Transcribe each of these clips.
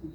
Foi?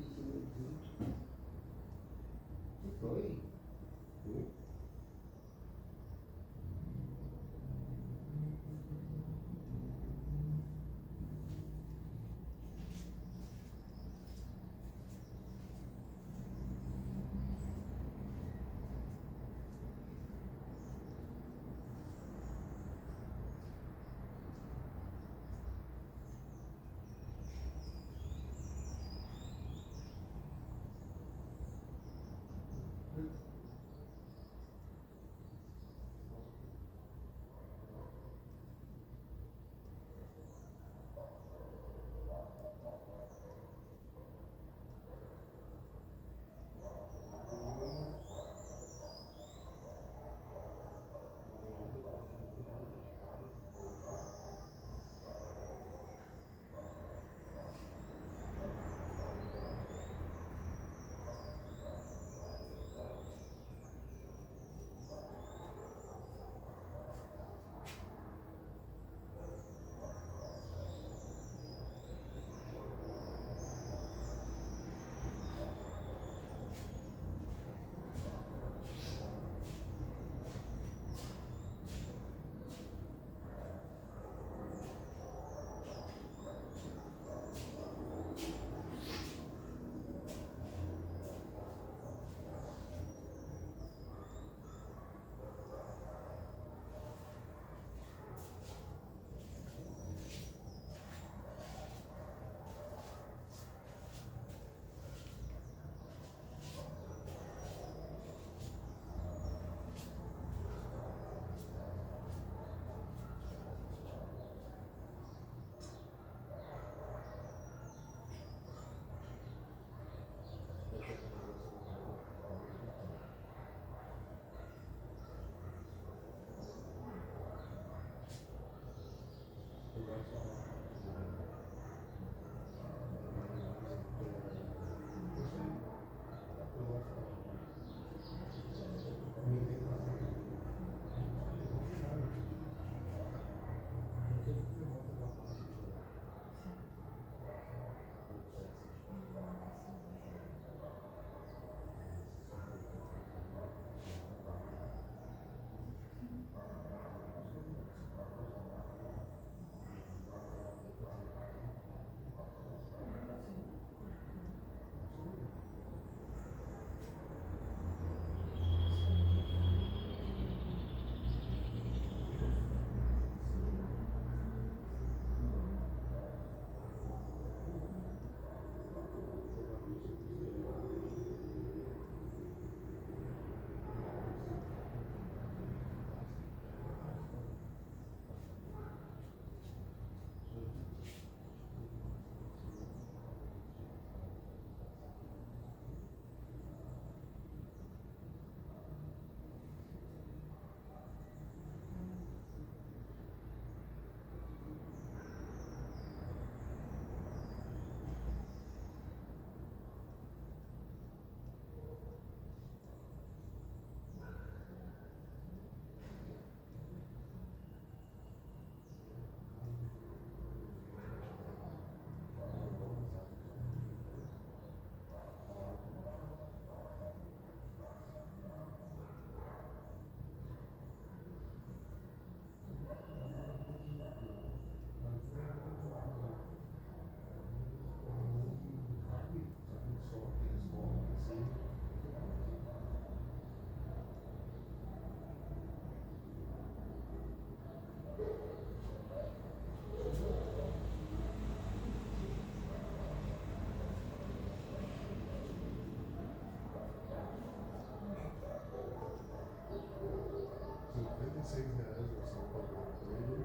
R$ 56 você não pode pagar por ele,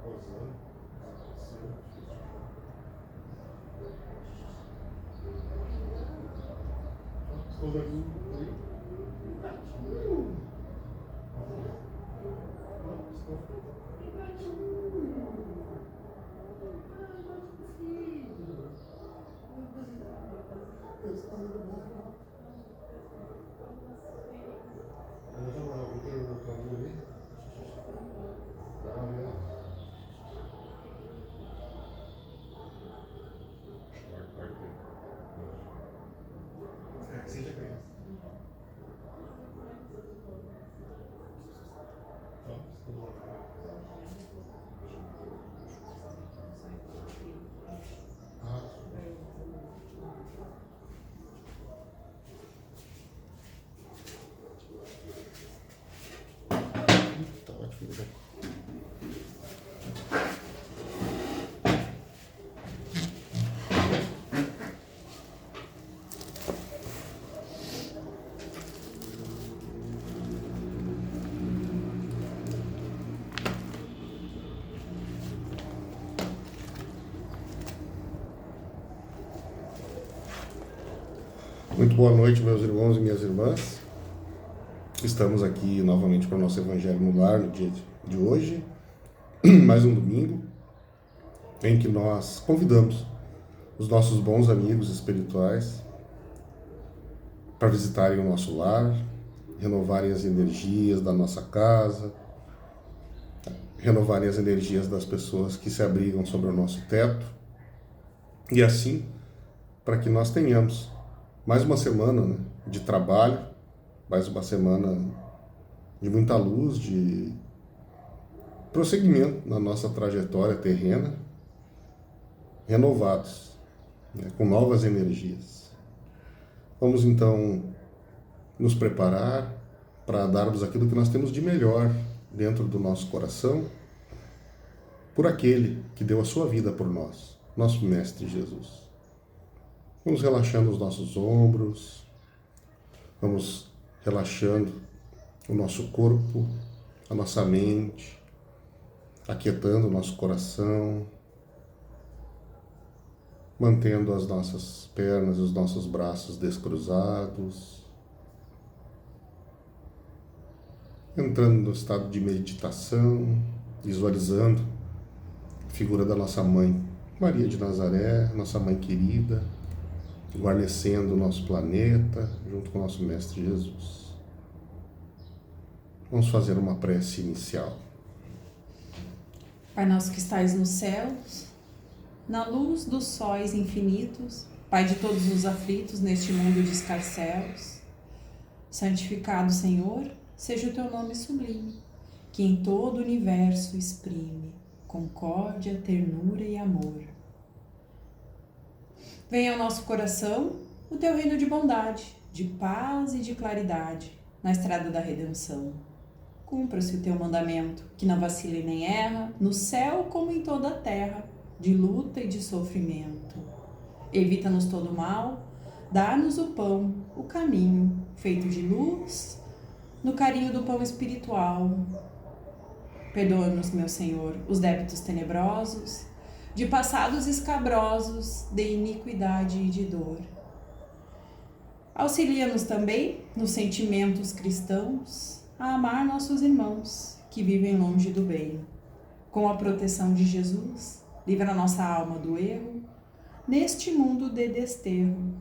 Rosana, desapareceu, escuta aí. Muito boa noite, meus irmãos e minhas irmãs. Estamos aqui novamente para o nosso Evangelho no Lar no dia de hoje, mais um domingo, em que nós convidamos os nossos bons amigos espirituais para visitarem o nosso lar, renovarem as energias da nossa casa, renovarem as energias das pessoas que se abrigam sobre o nosso teto, e assim, para que nós tenhamos mais uma semana, né, de trabalho, mais uma semana de muita luz, de prosseguimento na nossa trajetória terrena, renovados, né, com novas energias. Vamos então nos preparar para darmos aquilo que nós temos de melhor dentro do nosso coração, por aquele que deu a sua vida por nós, nosso Mestre Jesus. Vamos relaxando os nossos ombros, vamos relaxando o nosso corpo, a nossa mente, aquietando o nosso coração, mantendo as nossas pernas e os nossos braços descruzados, entrando no estado de meditação, visualizando a figura da nossa mãe, Maria de Nazaré, nossa mãe querida, guarnecendo o nosso planeta, junto com o nosso Mestre Jesus. Vamos fazer uma prece inicial. Pai nosso que estais nos céus, na luz dos sóis infinitos, Pai de todos os aflitos neste mundo de escarcéus, santificado, Senhor, seja o teu nome sublime, que em todo o universo exprime concórdia, ternura e amor. Venha ao nosso coração o teu reino de bondade, de paz e de claridade, na estrada da redenção. Cumpra-se o teu mandamento, que não vacila e nem erra, no céu como em toda a terra, de luta e de sofrimento. Evita-nos todo mal, dá-nos o pão, o caminho, feito de luz, no carinho do pão espiritual. Perdoa-nos, meu Senhor, os débitos tenebrosos, de passados escabrosos, de iniquidade e de dor. Auxilia-nos também, nos sentimentos cristãos, a amar nossos irmãos, que vivem longe do bem. Com a proteção de Jesus, livra a nossa alma do erro, neste mundo de desterro,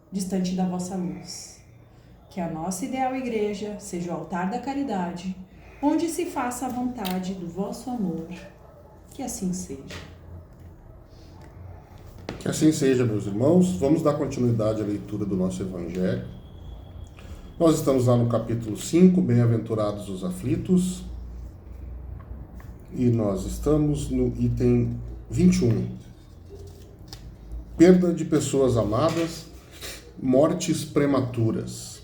distante da vossa luz. Que a nossa ideal igreja seja o altar da caridade, onde se faça a vontade do vosso amor. Que assim seja. Que assim seja, meus irmãos. Vamos dar continuidade à leitura do nosso Evangelho. Nós estamos lá no capítulo 5, Bem-aventurados os aflitos, e nós estamos no item 21. Perda de pessoas amadas, mortes prematuras.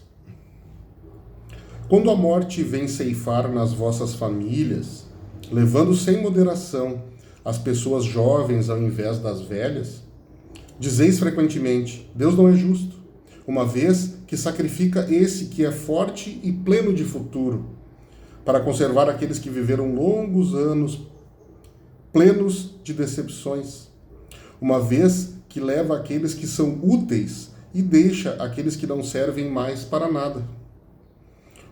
Quando a morte vem ceifar nas vossas famílias, levando sem moderação as pessoas jovens ao invés das velhas, dizeis frequentemente, Deus não é justo, uma vez que sacrifica esse que é forte e pleno de futuro, para conservar aqueles que viveram longos anos plenos de decepções, uma vez que leva aqueles que são úteis e deixa aqueles que não servem mais para nada,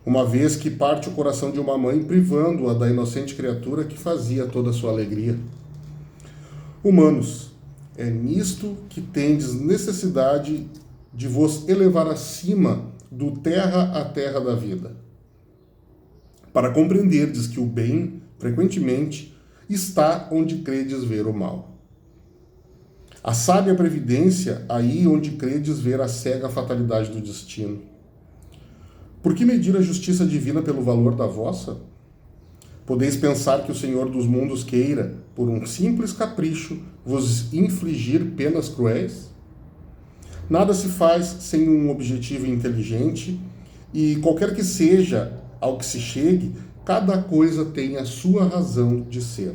uma vez que parte o coração de uma mãe privando-a da inocente criatura que fazia toda a sua alegria. Humanos, é nisto que tendes necessidade de vos elevar acima do terra a terra da vida, para compreenderdes que o bem, frequentemente, está onde credes ver o mal. A sábia previdência aí onde credes ver a cega fatalidade do destino. Por que medir a justiça divina pelo valor da vossa? Podeis pensar que o Senhor dos mundos queira, por um simples capricho, vos infligir penas cruéis? Nada se faz sem um objetivo inteligente, e qualquer que seja ao que se chegue, cada coisa tem a sua razão de ser.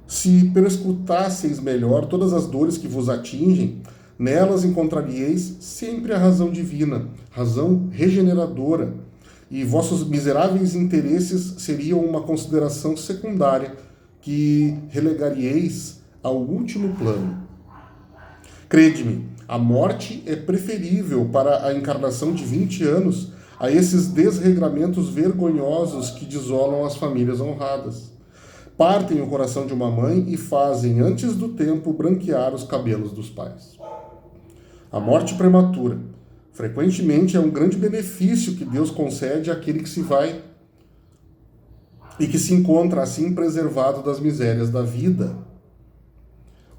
Se perscrutasseis melhor todas as dores que vos atingem, nelas encontraríeis sempre a razão divina, razão regeneradora, e vossos miseráveis interesses seriam uma consideração secundária que relegaríeis ao último plano. Crede-me, a morte é preferível para a encarnação de 20 anos a esses desregramentos vergonhosos que desolam as famílias honradas. Partem o coração de uma mãe e fazem, antes do tempo, branquear os cabelos dos pais. A morte prematura, frequentemente, é um grande benefício que Deus concede àquele que se vai e que se encontra assim preservado das misérias da vida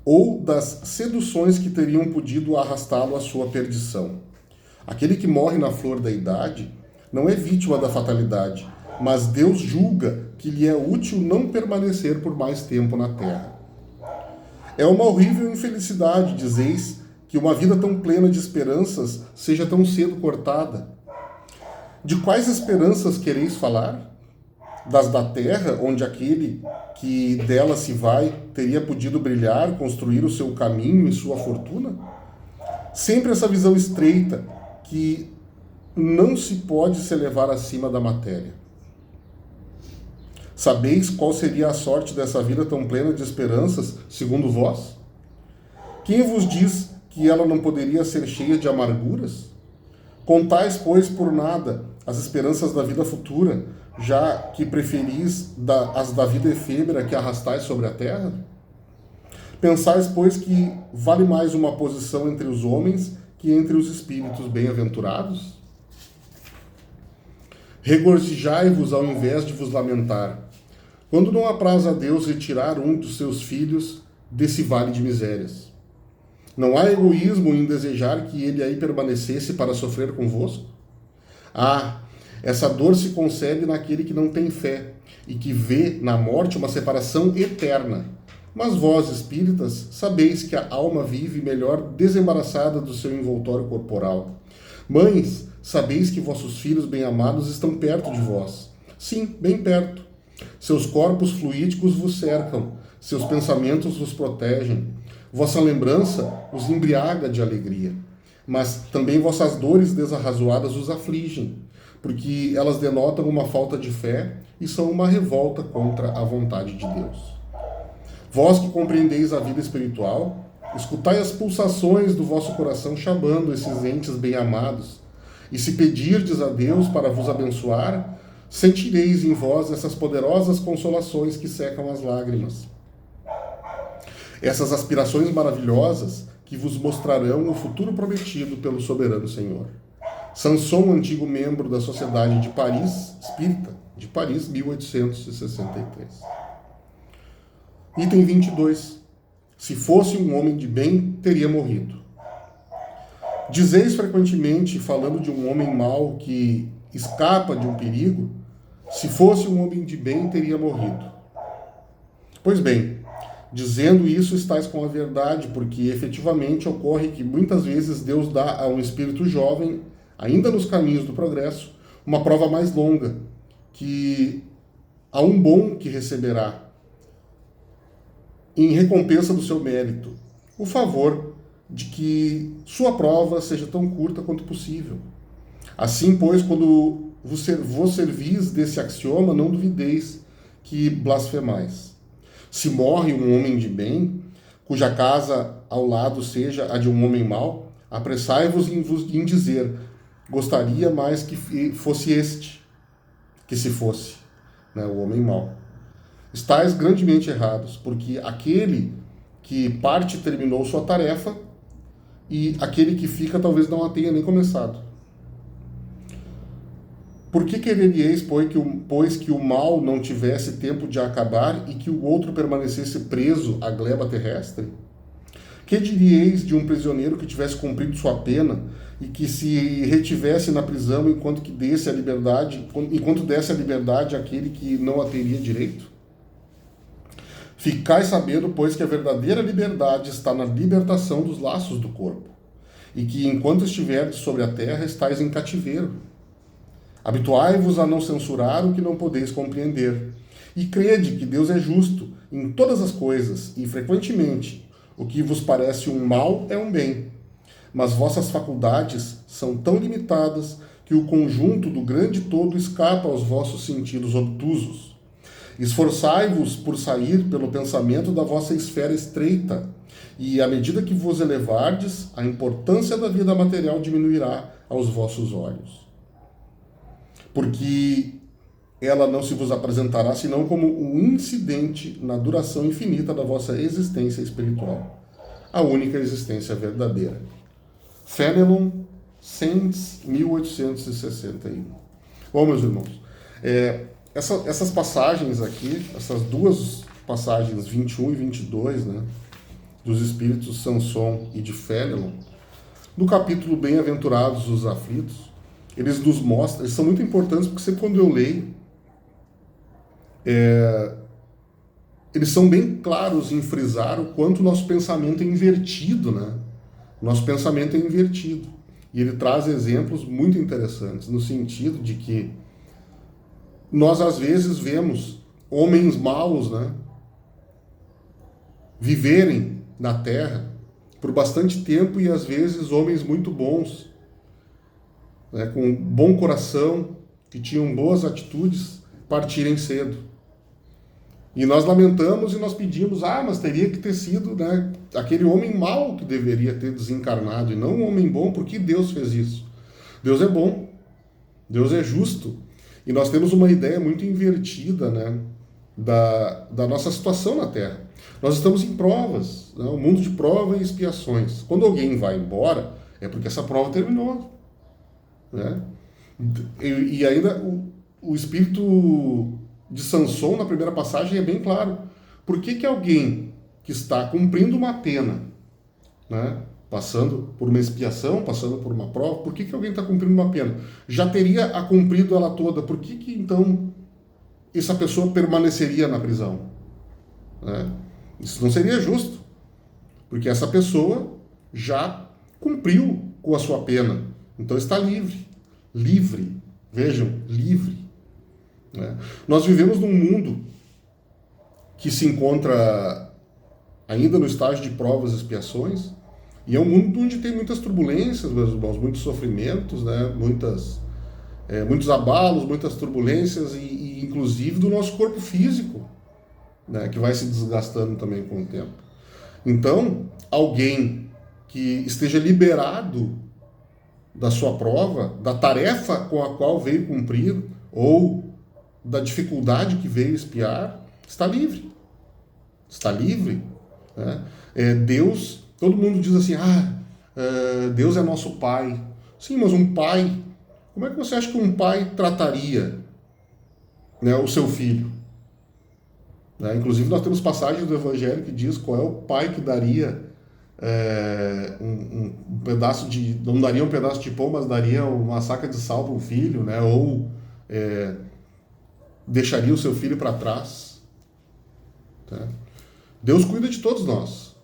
ou das seduções que teriam podido arrastá-lo à sua perdição. Aquele que morre na flor da idade não é vítima da fatalidade, mas Deus julga que lhe é útil não permanecer por mais tempo na terra. É uma horrível infelicidade, dizeis, que uma vida tão plena de esperanças seja tão cedo cortada. De quais esperanças quereis falar? Das da terra, onde aquele que dela se vai teria podido brilhar, construir o seu caminho e sua fortuna? Sempre essa visão estreita, que não se pode se elevar acima da matéria. Sabeis qual seria a sorte dessa vida tão plena de esperanças, segundo vós? Quem vos diz que ela não poderia ser cheia de amarguras? Contais, pois, por nada as esperanças da vida futura, já que preferis as da vida efêmera que arrastais sobre a terra? Pensais, pois, que vale mais uma posição entre os homens que entre os espíritos bem-aventurados? Regozijai-vos ao invés de vos lamentar, quando não apraz a Deus retirar um dos seus filhos desse vale de misérias. Não há egoísmo em desejar que ele aí permanecesse para sofrer convosco? Essa dor se concebe naquele que não tem fé e que vê na morte uma separação eterna. Mas vós, espíritas, sabeis que a alma vive melhor desembaraçada do seu envoltório corporal. Mães, sabeis que vossos filhos bem-amados estão perto de vós. Sim, bem perto. Seus corpos fluídicos vos cercam, seus pensamentos vos protegem. Vossa lembrança os embriaga de alegria. Mas também vossas dores desarrazoadas os afligem, porque elas denotam uma falta de fé e são uma revolta contra a vontade de Deus. Vós que compreendeis a vida espiritual, escutai as pulsações do vosso coração chamando esses entes bem-amados, e se pedirdes a Deus para vos abençoar, sentireis em vós essas poderosas consolações que secam as lágrimas. Essas aspirações maravilhosas que vos mostrarão o futuro prometido pelo soberano Senhor. Sanson, antigo membro da Sociedade de Paris, Espírita, de Paris, 1863. Item 22. Se fosse um homem de bem, teria morrido. Dizeis frequentemente, falando de um homem mau que escapa de um perigo, se fosse um homem de bem, teria morrido. Pois bem, dizendo isso, estáis com a verdade, porque efetivamente ocorre que muitas vezes Deus dá a um espírito jovem, ainda nos caminhos do progresso, uma prova mais longa, que há um bom que receberá, em recompensa do seu mérito, o favor de que sua prova seja tão curta quanto possível. Assim, pois, quando vos servis desse axioma, não duvideis que blasfemais. Se morre um homem de bem, cuja casa ao lado seja a de um homem mau, apressai-vos em dizer: gostaria mais que fosse este, que se fosse, o homem mau. Estais grandemente errados, porque aquele que parte terminou sua tarefa e aquele que fica talvez não a tenha nem começado. Por que quereríeis, pois, que o mal não tivesse tempo de acabar e que o outro permanecesse preso à gleba terrestre? Que diríeis de um prisioneiro que tivesse cumprido sua pena e que se retivesse na prisão enquanto desse a liberdade àquele que não a teria direito? Ficai sabendo, pois, que a verdadeira liberdade está na libertação dos laços do corpo, e que enquanto estiverdes sobre a terra, estáis em cativeiro. Habituai-vos a não censurar o que não podeis compreender, e crede que Deus é justo em todas as coisas, e frequentemente o que vos parece um mal é um bem. Mas vossas faculdades são tão limitadas que o conjunto do grande todo escapa aos vossos sentidos obtusos. Esforçai-vos por sair pelo pensamento da vossa esfera estreita, e à medida que vos elevardes, a importância da vida material diminuirá aos vossos olhos. Porque ela não se vos apresentará senão como um incidente na duração infinita da vossa existência espiritual, a única existência verdadeira. Fenelon, Saints, 1861. Bom, meus irmãos, essas passagens aqui, essas duas passagens 21 e 22, né, dos Espíritos Sanson e de Fenelon, no capítulo Bem-aventurados os aflitos, eles nos mostram, eles são muito importantes porque sempre quando eu leio, eles são bem claros em frisar o quanto o nosso pensamento é invertido, né? Nosso pensamento é invertido. E ele traz exemplos muito interessantes, no sentido de que nós às vezes vemos homens maus, né, viverem na Terra por bastante tempo e às vezes homens muito bons, né, com bom coração, que tinham boas atitudes, partirem cedo. E nós lamentamos e nós pedimos, mas teria que ter sido, né, aquele homem mau que deveria ter desencarnado, e não um homem bom. Por que Deus fez isso? Deus é bom, Deus é justo, e nós temos uma ideia muito invertida, né, da nossa situação na Terra. Nós estamos em provas, né, um mundo de prova e expiações. Quando alguém vai embora, é porque essa prova terminou, né? E ainda o espírito de Sanson, na primeira passagem, é bem claro. Por que alguém que está cumprindo uma pena, né, passando por uma expiação, passando por uma prova, por que alguém está cumprindo uma pena? Já teria a cumprido ela toda, por que então essa pessoa permaneceria na prisão? Né? Isso não seria justo, porque essa pessoa já cumpriu com a sua pena, então está livre. Livre, vejam, livre. Né? Nós vivemos num mundo que se encontra ainda no estágio de provas e expiações, e é um mundo onde tem muitas turbulências, meus irmãos, muitos sofrimentos, né? Muitos abalos, muitas turbulências, e inclusive do nosso corpo físico, né? Que vai se desgastando também com o tempo. Então, alguém que esteja liberado da sua prova, da tarefa com a qual veio cumprir, ou da dificuldade que veio expiar, está livre. Está livre. Né? Deus, todo mundo diz assim, Deus é nosso pai. Sim, mas um pai, como é que você acha que um pai trataria, né, o seu filho? Né? Inclusive nós temos passagens do Evangelho que diz qual é o pai que daria um pedaço de... não daria um pedaço de pão, mas daria uma saca de sal para o filho, né? Ou deixaria o seu filho para trás. Tá? Deus cuida de todos nós.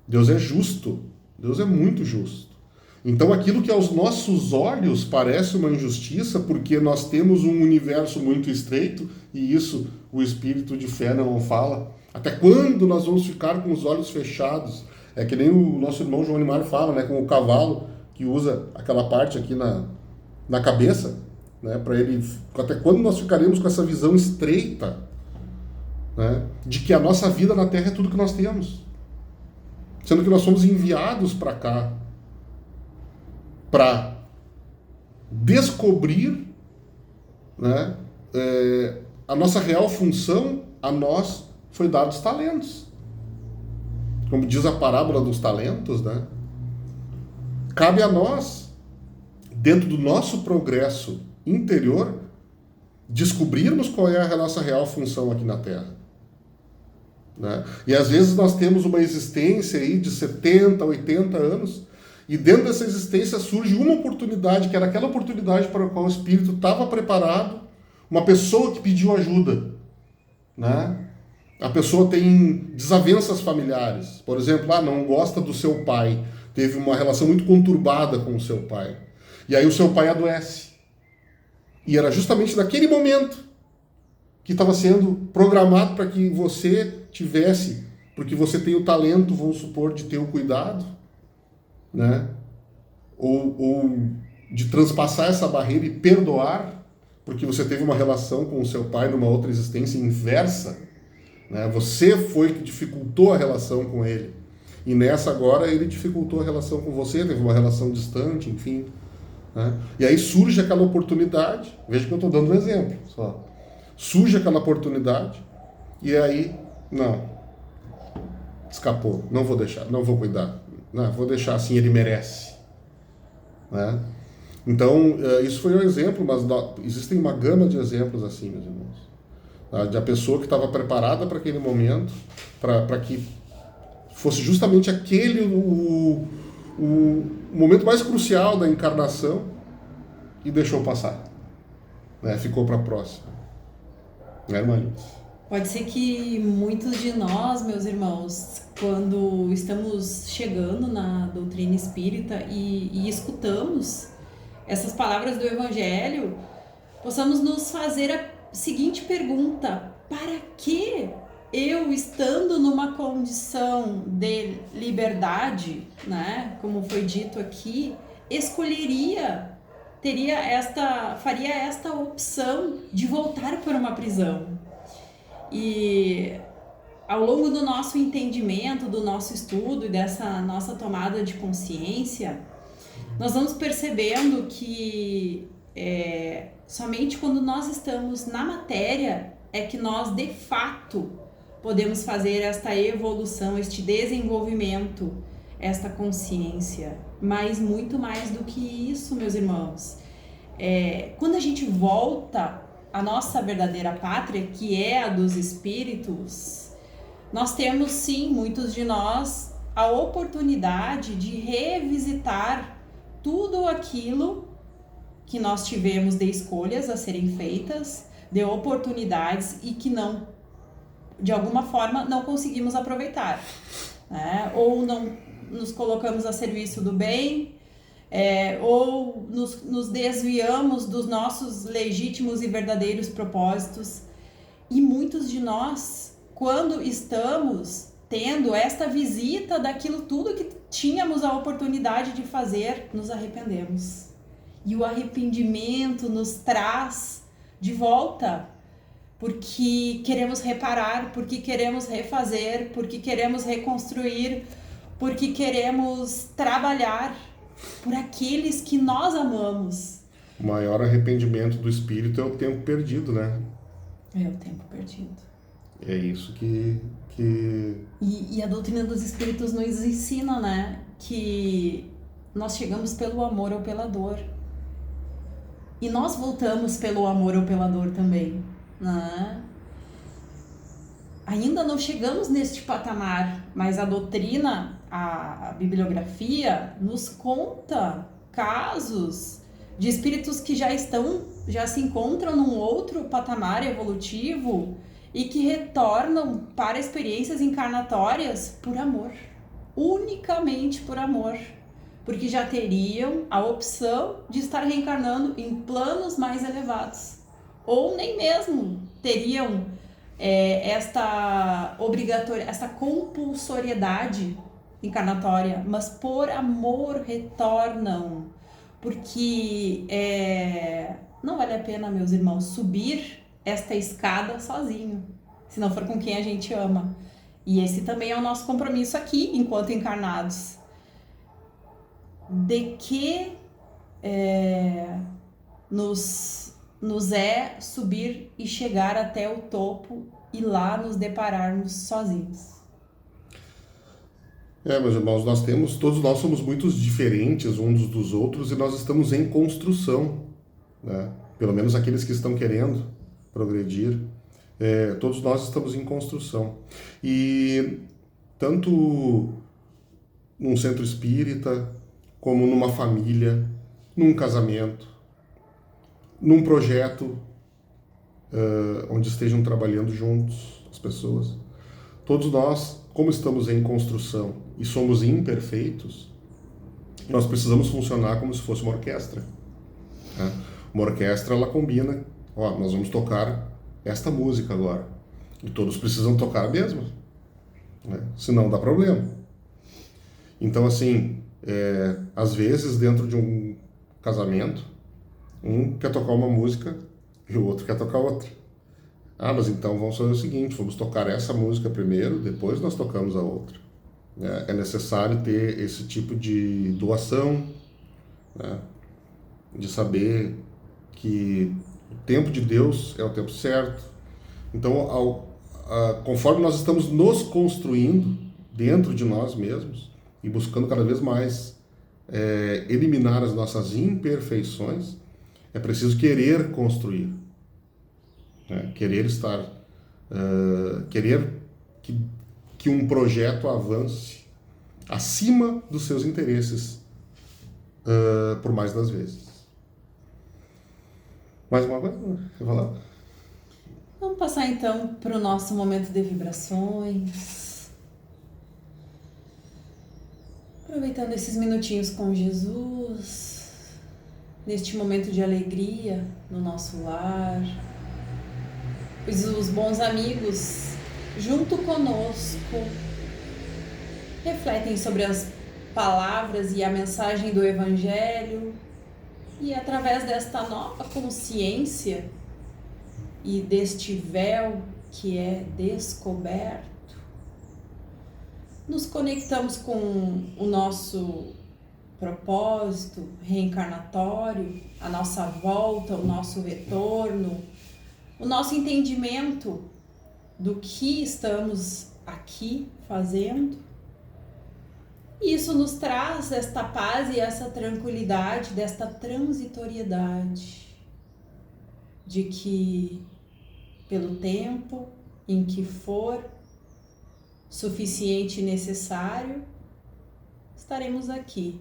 Deus é justo. Deus é muito justo. Então aquilo que aos nossos olhos parece uma injustiça, porque nós temos um universo muito estreito, e isso o espírito de fé não fala. Até quando nós vamos ficar com os olhos fechados? É que nem o nosso irmão João Animar fala, né, com o cavalo que usa aquela parte aqui na cabeça, né, para ele. Até quando nós ficaremos com essa visão estreita, né, de que a nossa vida na Terra é tudo que nós temos, sendo que nós somos enviados para cá para descobrir, né, a nossa real função. A nós foi dados talentos. Como diz a parábola dos talentos, né? Cabe a nós, dentro do nosso progresso interior, descobrirmos qual é a nossa real função aqui na Terra. Né? E às vezes nós temos uma existência aí de 70, 80 anos, e dentro dessa existência surge uma oportunidade, que era aquela oportunidade para a qual o espírito estava preparado, uma pessoa que pediu ajuda, né? A pessoa tem desavenças familiares, por exemplo, não gosta do seu pai, teve uma relação muito conturbada com o seu pai, e aí o seu pai adoece, e era justamente naquele momento que estava sendo programado para que você tivesse, porque você tem o talento, vamos supor, de ter o cuidado, né? Ou de transpassar essa barreira e perdoar, porque você teve uma relação com o seu pai numa outra existência inversa, né? Você foi que dificultou a relação com ele. E nessa agora ele dificultou a relação com você, teve uma relação distante, enfim. Né? E aí surge aquela oportunidade, veja que eu estou dando um exemplo só. Surge aquela oportunidade e aí, não, escapou, não vou deixar, não vou cuidar, não, vou deixar assim, ele merece. Né? Então, isso foi um exemplo, mas existem uma gama de exemplos assim, meus irmãos. Tá? De a pessoa que estava preparada para aquele momento, para que fosse justamente aquele o momento mais crucial da encarnação e deixou passar. Né? Ficou para a próxima. Né, irmã? Pode ser que muitos de nós, meus irmãos, quando estamos chegando na doutrina espírita e escutamos essas palavras do Evangelho, possamos nos fazer a seguinte pergunta: para que eu, estando numa condição de liberdade, né, como foi dito aqui, faria esta opção de voltar para uma prisão? E ao longo do nosso entendimento, do nosso estudo e dessa nossa tomada de consciência, nós vamos percebendo que somente quando nós estamos na matéria é que nós, de fato, podemos fazer esta evolução, este desenvolvimento, esta consciência. Mas muito mais do que isso, meus irmãos. Quando a gente volta à nossa verdadeira pátria, que é a dos espíritos, nós temos, sim, muitos de nós, a oportunidade de revisitar tudo aquilo que nós tivemos de escolhas a serem feitas, de oportunidades e que não, de alguma forma, não conseguimos aproveitar, né? Ou não nos colocamos a serviço do bem, ou nos desviamos dos nossos legítimos e verdadeiros propósitos. E muitos de nós, quando estamos tendo esta visita daquilo tudo que tínhamos a oportunidade de fazer, nos arrependemos. E o arrependimento nos traz de volta, porque queremos reparar, porque queremos refazer, porque queremos reconstruir, porque queremos trabalhar por aqueles que nós amamos. O maior arrependimento do espírito é o tempo perdido, né? É o tempo perdido. É isso que... E a doutrina dos espíritos nos ensina, né? Que nós chegamos pelo amor ou pela dor. E nós voltamos pelo amor ou pela dor também, né? Ainda não chegamos neste patamar, mas a doutrina, a bibliografia, nos conta casos de espíritos que já se encontram num outro patamar evolutivo e que retornam para experiências encarnatórias por amor, unicamente por amor, porque já teriam a opção de estar reencarnando em planos mais elevados, ou nem mesmo teriam esta compulsoriedade encarnatória, mas por amor retornam, porque não vale a pena, meus irmãos, subir esta escada sozinho, se não for com quem a gente ama. E esse também é o nosso compromisso aqui, enquanto encarnados, de que nos é subir e chegar até o topo e lá nos depararmos sozinhos. Meus irmãos, todos nós somos muito diferentes uns dos outros e nós estamos em construção, né? Pelo menos aqueles que estão querendo progredir, todos nós estamos em construção. E tanto num centro espírita, como numa família, num casamento, num projeto onde estejam trabalhando juntos as pessoas. Todos nós, como estamos em construção e somos imperfeitos, nós precisamos funcionar como se fosse uma orquestra. Né? Uma orquestra, ela combina, nós vamos tocar esta música agora. E todos precisam tocar a mesma. Né? Senão dá problema. Então, assim, às vezes, dentro de um casamento, um quer tocar uma música e o outro quer tocar outra. Ah, mas então vamos fazer o seguinte, vamos tocar essa música primeiro, depois nós tocamos a outra. É necessário ter esse tipo de doação, né? De saber que o tempo de Deus é o tempo certo. Então, conforme nós estamos nos construindo dentro de nós mesmos e buscando cada vez mais eliminar as nossas imperfeições, é preciso querer construir, né? Querer estar, querer que um projeto avance acima dos seus interesses, por mais das vezes. Mais uma coisa? Quer falar? Vamos passar então para o nosso momento de vibrações. Aproveitando esses minutinhos com Jesus, neste momento de alegria no nosso lar, pois os bons amigos, junto conosco, refletem sobre as palavras e a mensagem do Evangelho, e através desta nova consciência e deste véu que é descoberto, nos conectamos com o nosso propósito reencarnatório, a nossa volta, o nosso retorno, o nosso entendimento do que estamos aqui fazendo. E isso nos traz esta paz e essa tranquilidade, desta transitoriedade, de que pelo tempo em que for suficiente e necessário, estaremos aqui.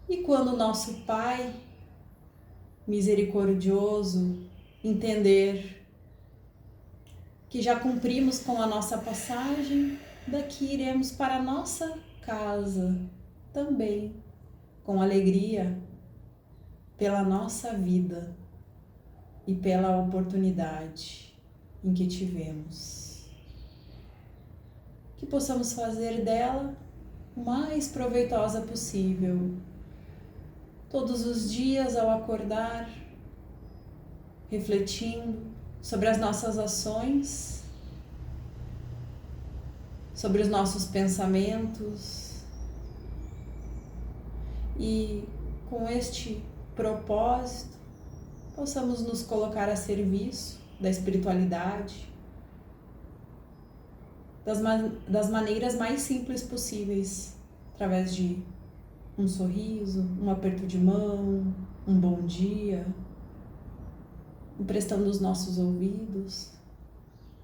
E quando o nosso Pai misericordioso entender que já cumprimos com a nossa passagem, daqui iremos para a nossa casa também, com alegria, pela nossa vida e pela oportunidade em que tivemos. Que possamos fazer dela o mais proveitosa possível. Todos os dias ao acordar, refletindo sobre as nossas ações, sobre os nossos pensamentos, e com este propósito possamos nos colocar a serviço da espiritualidade das maneiras mais simples possíveis, através de um sorriso, um aperto de mão, um bom dia, emprestando os nossos ouvidos,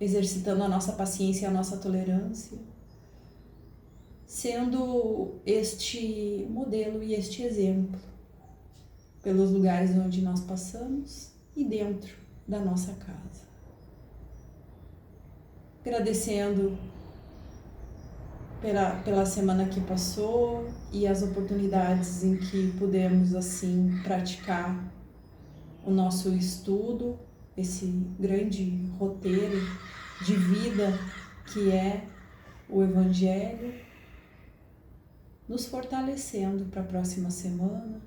exercitando a nossa paciência e a nossa tolerância, sendo este modelo e este exemplo pelos lugares onde nós passamos e dentro da nossa casa. Agradecendo pela semana que passou e as oportunidades em que pudemos assim praticar o nosso estudo, esse grande roteiro de vida que é o Evangelho, nos fortalecendo para a próxima semana,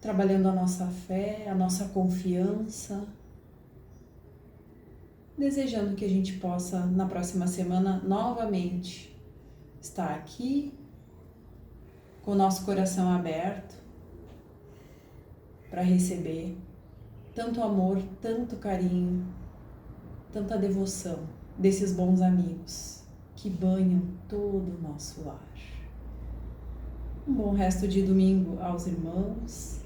trabalhando a nossa fé, a nossa confiança, desejando que a gente possa, na próxima semana, novamente estar aqui, com o nosso coração aberto, para receber tanto amor, tanto carinho, tanta devoção desses bons amigos que banham todo o nosso lar. Um bom resto de domingo aos irmãos,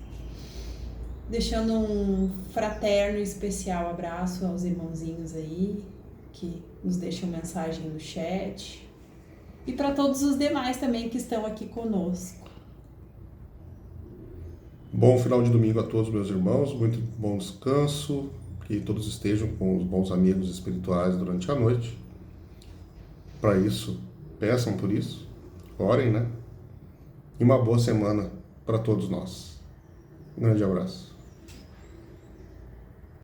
deixando um fraterno e especial abraço aos irmãozinhos aí, que nos deixam mensagem no chat, e para todos os demais também que estão aqui conosco. Bom final de domingo a todos, meus irmãos, muito bom descanso, que todos estejam com os bons amigos espirituais durante a noite. Para isso, peçam por isso, orem, né? E uma boa semana para todos nós. Um grande abraço.